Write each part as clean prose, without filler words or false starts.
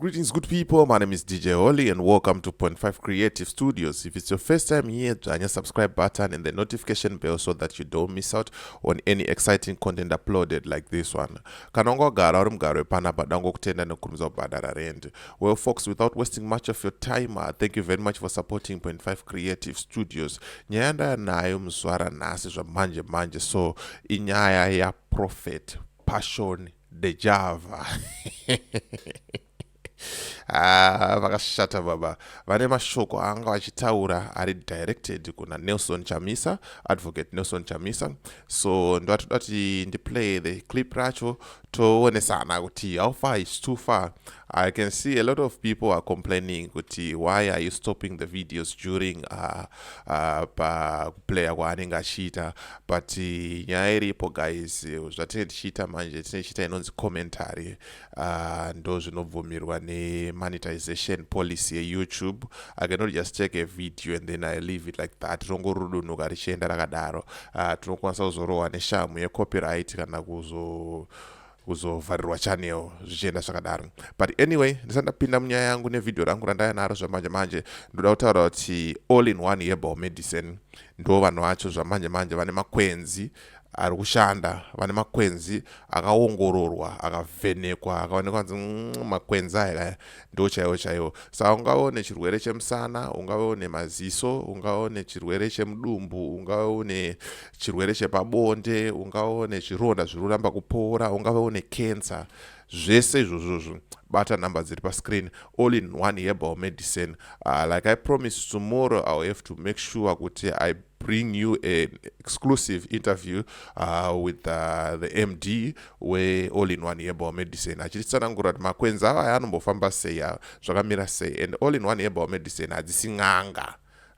Greetings, good people. My name is DJ Oli, and welcome to Point 5 Creative Studios. If it's your first time here, join the subscribe button and the notification bell so that you don't miss out on any exciting content uploaded like this one. Kanongo gara mgaro pana badango kutenda no kurumza badara rend. Well, folks, without wasting much of your time, thank you very much for supporting Point 5 Creative Studios. Nyanda nayo mswara nasi zwa manje so inyaya ya prophet passion de Java. Vakashata baba vane mashoko anga vachitaura ari directed kuna Nelson Chamisa, advocate Nelson Chamisa. So ndoatoda kuti ndiplay the clip racho toonesana kuti how far is too far. I can see a lot of people are complaining kuti why are you stopping the videos during player kwaanenge achita, but nyaya iripo guys, zvatinenge tichiita manje tinechita inonzi commentary, ndo zvinobvumirwa monetization policy ye YouTube. I cannot just take a video and then I leave it like that. Rongorudunuka richienda rakadaro. Tinokwanisa kuzorohwa neshamu ye copyright kana kuzovharirwa channel zvichienda zvakadaro. But anyway, ndisandapinda munyaya yangu nevideo rangu randaya naro zvamanje ndoda kutaura kuti all in one herbal medicine ndo vanhu vacho zvamanje vane makwenzi ari kushanda, vane makwenzi akaongororwa akavhenekwa akaonekwa kuti makwenzi aya ndo chaiwo. Saka ungaone chirwere chemusana, ungaone maziso, ungaone chirwere chemudumbu, ungaone chirwere chepabonde, ungaone chironda zviroramba kupora, ungaone cancer, zvese izvozvo bata number dziri pascreen, all in one herbal medicine. Like I promised, tomorrow I'll have to make sure kuti I bring you an exclusive interview with the MD where all in one herbal medicine achitsanangura kuti makwenzi ava anombofamba sei, zvakamira sei, and all in one herbal medicine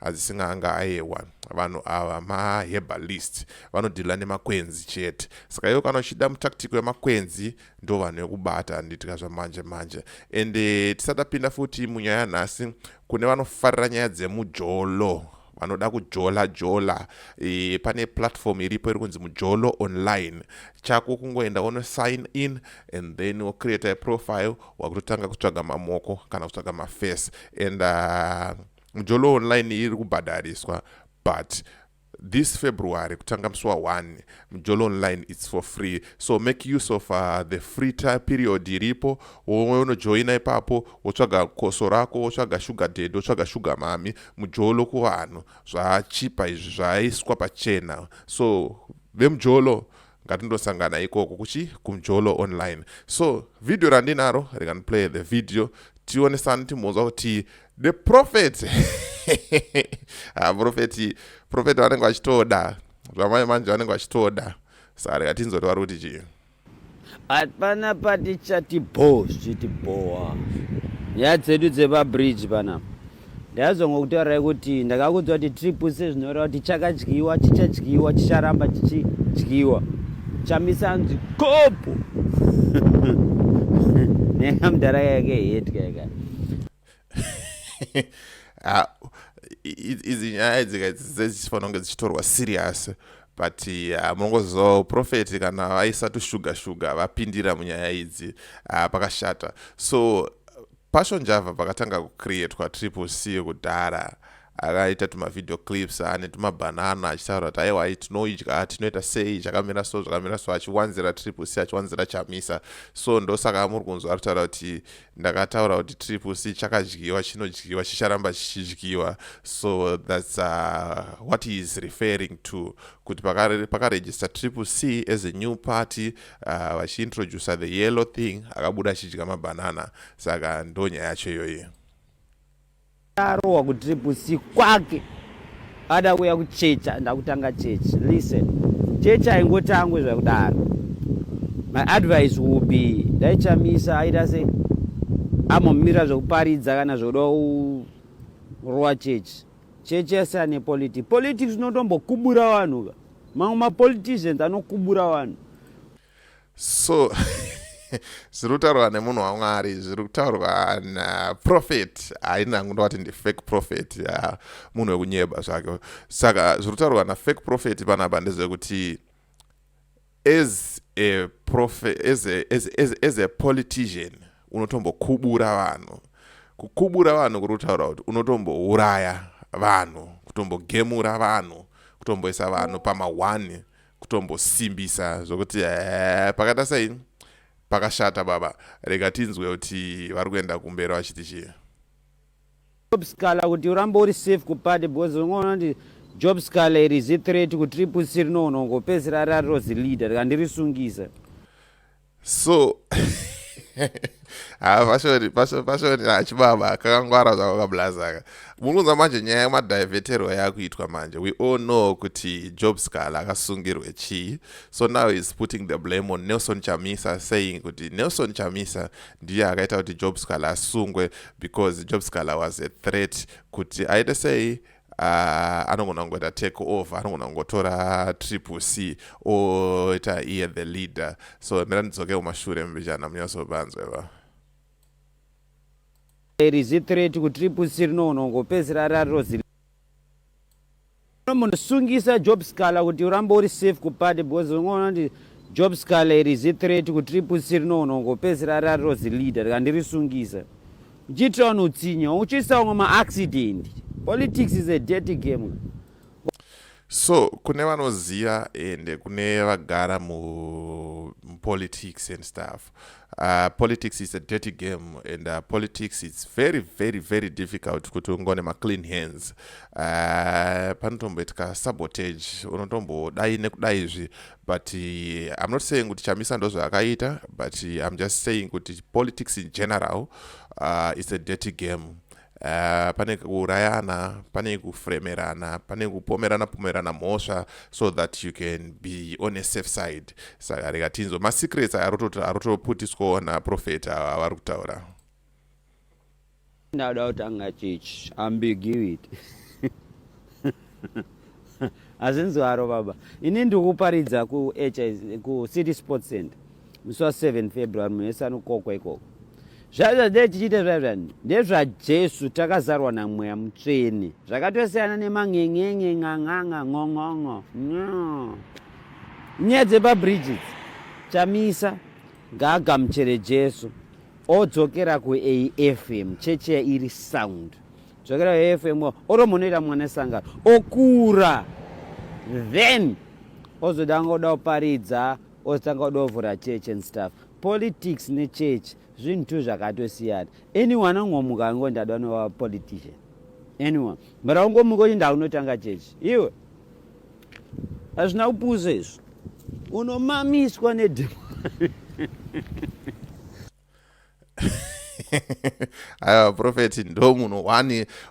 adzisinganga ayewa vanhu ava maherbalist vanodhila nemakwenzi chete. Saka iwo kana uchida mutactical yemakwenzi ndo vanhu vekubata nditika zvamanje. And tisadapinda futi munyaya nhasi, kune vanofarira nyaya dzemujolo, vanoda kujola. Pane platform iripo iri kunzi mujolo online. Chako kungoenda uno sign in and then you create a profile wakutotanga kutsvaga mamoko kana kutsvaga maface. And mujolo online iri kubhadhariswa, but this February kutanga musi wa1 mujolo online it's for free, so make use of the free time period iripo. Unojoina ipapo wotsvaga koso rako, wotsvaga sugar daddy, wotsvaga sugar mami, mujolo kuvanhu zvachipa izvi zvaiswa pachena. So vemujolo ngatindosangana ikoko kumujolo online. So video randinaro play the video tionesana timozwa kuti the prophet prophet vanenge vachitoda zvamanje vanenge vachitoda. Saka rekatinzoti vari kuti chii hapana patichati zvichitibowa nyaya dzedu dzepabridge panapa. ndazongokutaurirai kuti ndakakudzwa kuti tripu sezvinoreva kuti chichadyiwa chicharamba chichidyiwa. Chamisa anzi kopo nenga mudhara yake hetya idzi nyaya idzi dzichifanira kunge dzichitorwa serious, but munongozivawo prophet kana vaisatu shuga vapindira munyaya idzi pakashata. So passion Java pakatanga kucreatwa triple C kudhara, akaita tumavideo clips ane tumabanana achitaura kuti aiwa tinoidya tinoita sei, zvakamira so achiwanzira triple C achiwanzira Chamisa. So ndosaka muri kunzwa ari kutaura kuti ndakataura kuti triple C chakadyiwa chinodyiwa chicharamba chichidyiwa. So that's what he is referring to, kuti pakaregister triple C as a new party vachiintroduce the yellow thing akabuda achidya mabanana. Saka ndo nyaya yacho iyoyi. arohwa kutriple C kwake ada kuya kuchecha, ndakutanga chechi. Listen, chechi haingotangwe zvakudaro. My advice would be dai Chamisa aita se amomira zvekuparidza kana zvoda kurohwa chechi yasiyana nepolitics inotombokubura vanhu, mamwe mapoliticians anokubura vanhu. So zviri kutaurwa nemunhu waMwari, zviri kutaurwa naprophet, haina ngundovati ndifake prophet, munhu wekunyeba zvake. Saka zviri kutaurwa nafake prophet panapa ndezvekuti as a prophet, as a politician, unotombokubura vanhu. Kukubura vanhu kuri kutaura kuti unotombouraya vanhu, kutombogemura vanhu, kutomboisa vanhu pama1, kutombosimbisa zvokuti pakata sei pakashata baba. Rega tinzwe kuti vari kuenda kumberi vachiti chii. Job scala kuti urambe uri safe kupati because unoona kuti job scala iri threat kuti triple C rinongopedzera rarozi leader rikandirisungisa. So pashori achibaba kakangwara zvakakablazaka. Munonzwa manje nyaya yemadhivhetero yakuitwa manje. We all know kuti Job Scala akasungirwe chii. So now he's putting the blame on Nelson Chamisa, saying kuti Nelson Chamisa ndiye akaita kuti Job Scala asungwe because Job Scala was a threat kuti aite sei anogona kungoita take over, anogona kungotora triple C oita iye the leader. So mira ndidzoke kumashure mbijana munyasobanzwe va. Iri threat kuti triple C rinongopedzera rarozi. Munosungisa Job Scala kuti urambe uri safe kupati because unoona kuti Job Scala iri threat kuti triple C rinongopedzera rarozi leader rikandirisungisa. Uchitira vanhu utsinya, uchiisa vamwe ma-accident. Politics is a dirty game. So kune vanoziva ende kune vagara mu politics and stuff. Politics is a dirty game, and politics is very, very, very difficult kuti ungone ma-clean hands. Panotomboitika sabotage, unotombodai nekudaizvi. But I'm not saying kuti Chamisa ndozvaakaita, but I'm just saying kuti politics in general is a dirty game. Pane kuurayana, pane kufremerana, pane kupomerana mhosva, so that you can be on a safe side. Saka rega tinzwe ma-secrets arotoputiswa naprofeta avari kutaura. Ndauda kutanga chechi ambiguity. Azinzwaro baba. Ini ndikuparidza ku City Sports Center musi wa7 February munesano kokwa ikoko. Zvazvade tichite zvazvani ndezvaJesu takazarwa namweya mutsvene. Zvakatosiyana nemang'eng'eng'e ng'ang'anga ng'ong'ong'o. Nyaya dzepabridges Chamisa ngaagamuchere Jesu odzokera kuAFM cheche iri sound. Dzokera kuAFM oromunoita mwana sangano okura, then ozodanga kuda kuparidza, ozotanga kuda kuvhura church and stuff. Politics nechurch zvintu zvakatosiyana. Anyone angomuka ango ndadwa nova politician. Anyone. But angomuka kuti ndaunotanga church. Iwe hazvina kupuza izvo. Unomamiswa nedhimoni. Aiwa profeti ndo munhu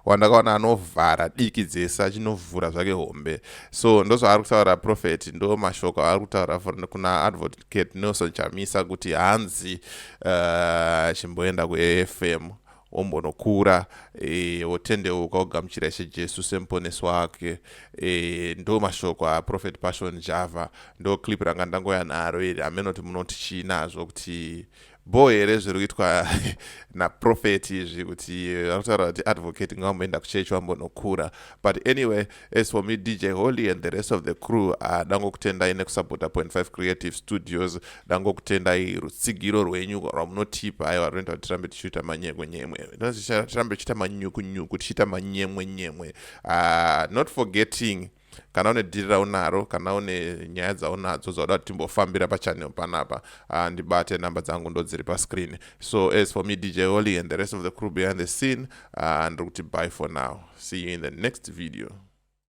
wandakaona anovhara diki dzese achinovhura zvake hombe. So ndozvaari kutaura profeti, ndo mashoko ari kutaura kuna advocate Nelson Chamisa kuti hanzi chimboenda kuAFM ombonokura otendeuka ogamuchira Ishe Jesu semuponesi wake. Ndo mashoko aProphet Passion Java. Ndo clip ranga ndangoya naro iri amenoti munoti chinazvo kuti here zviri kuitwa naprofeti izvi kuti vakutaura kuti advocate ngaumboenda kuchechi wambonokura. But anyway, as for me, DJ Holy and the rest of the crew, dangokutendai nekusupporta .5 Creative Studios, dangokutendai rutsigiro rwenyu rwamunotipa. Aiwa rwenda kuti tirambe tichiita manyemwe-nyemwe, tirambe tichiita manyuku-nyuku, tichiita manyemwe-nyemwe. Not forgetting, kana une dhiri raunaro, kana une nyaya dzaunadzo dzauda kuti timbofambira pachannel panapa, ndibate namba dzangu ndo dziri pascreen. So as for me, DJ Holy and the rest of the crew behind the scene, ndiri kuti bye for now. See you in the next video.